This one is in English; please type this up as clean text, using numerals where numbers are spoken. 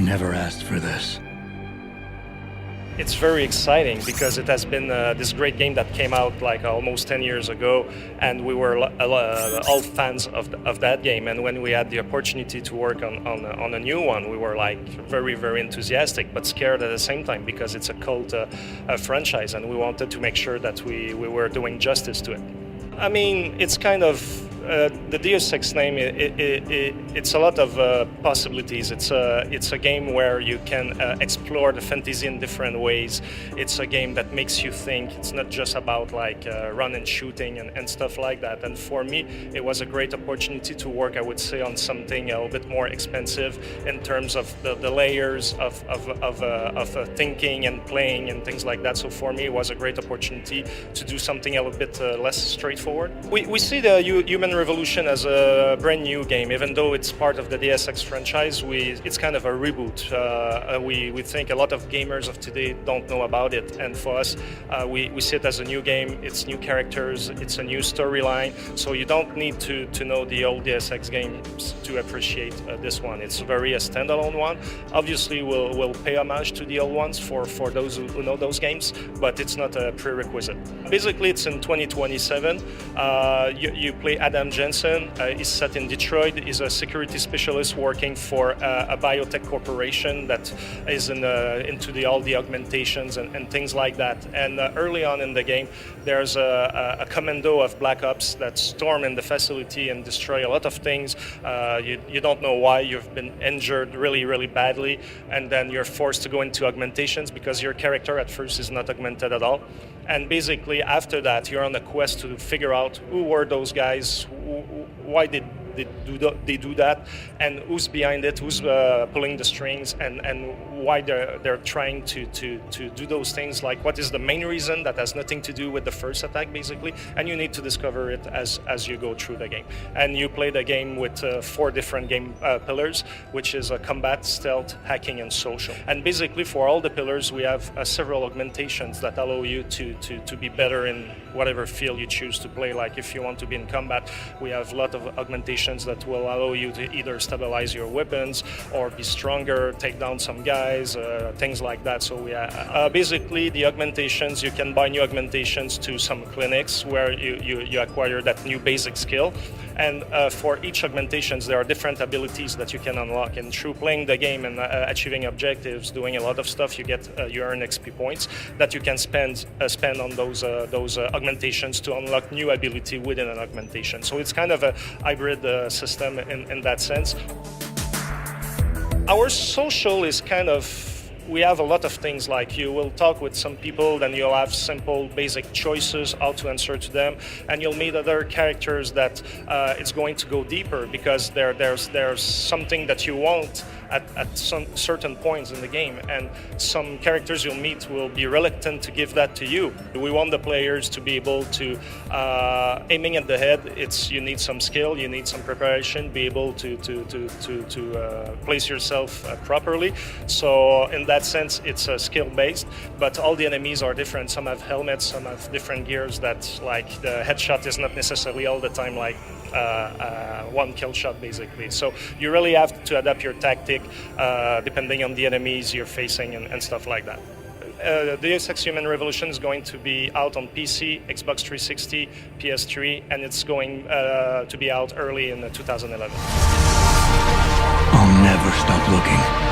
never asked for this. It's very exciting because it has been this great game that came out like almost 10 years ago, and we were all fans of that game. And when we had the opportunity to work on a new one, we were like very enthusiastic, but scared at the same time because it's a cult franchise, and we wanted to make sure that we were doing justice to it. I mean, it's kind of the Deus Ex name. It's a lot of possibilities. It's a game where you can explore the fantasy in different ways. It's a game that makes you think. It's not just about like run and shooting and stuff like that. And for me, it was a great opportunity to work, I would say, on something a little bit more expensive in terms of the layers of thinking and playing and things like that. So for me, it was a great opportunity to do something a little bit less straightforward. We see the Human Revolution as a brand new game, even though it's part of the Deus Ex franchise. It's kind of a reboot. We think a lot of gamers of today don't know about it, and for us, we see it as a new game. It's new characters, it's a new storyline, so you don't need to know the old Deus Ex games to appreciate this one. It's very a standalone one. Obviously, we'll pay homage to the old ones for those who know those games, but it's not a prerequisite. Basically, it's in 2027. You play Adam Jensen. He's set in Detroit. He's a security specialist working for a biotech corporation that is into all the augmentations and things like that. And early on in the game, there's a commando of Black Ops that storm in the facility and destroy a lot of things. You don't know why. You've been injured really badly, and then you're forced to go into augmentations because your character at first is not augmented at all. And basically, after that, you're on a quest to figure out who were those guys, why did they do that, and who's behind it, who's pulling the strings, and why they're trying to do those things. Like, what is the main reason that has nothing to do with the first attack, basically, and you need to discover it as you go through the game. And you play the game with 4 different game pillars, which is combat, stealth, hacking, and social. And basically, for all the pillars, we have several augmentations that allow you to be better in whatever field you choose to play. Like, if you want to be in combat, we have a lot of augmentations that will allow you to either stabilize your weapons or be stronger, take down some guys, things like that. So we basically, the augmentations, you can buy new augmentations to some clinics where you acquire that new basic skill. And for each augmentations, there are different abilities that you can unlock. And through playing the game and achieving objectives, doing a lot of stuff, you earn XP points that you can spend on those augmentations to unlock new ability within an augmentation. So it's kind of a hybrid system in that sense. Our social is kind of, we have a lot of things, like you will talk with some people, then you'll have simple basic choices how to answer to them, and you'll meet other characters that it's going to go deeper because there's something that you want at some certain points in the game, and some characters you'll meet will be reluctant to give that to you. We want the players to be able to, aiming at the head, you need some skill, you need some preparation, be able to place yourself properly. So in that sense, it's skill-based, but all the enemies are different. Some have helmets, some have different gears that, like, the headshot is not necessarily all the time like one kill shot, basically. So you really have to adapt your tactic depending on the enemies you're facing and stuff like that. The Deus Ex Human Revolution is going to be out on PC, Xbox 360, PS3, and it's going to be out early in 2011. I'll never stop looking.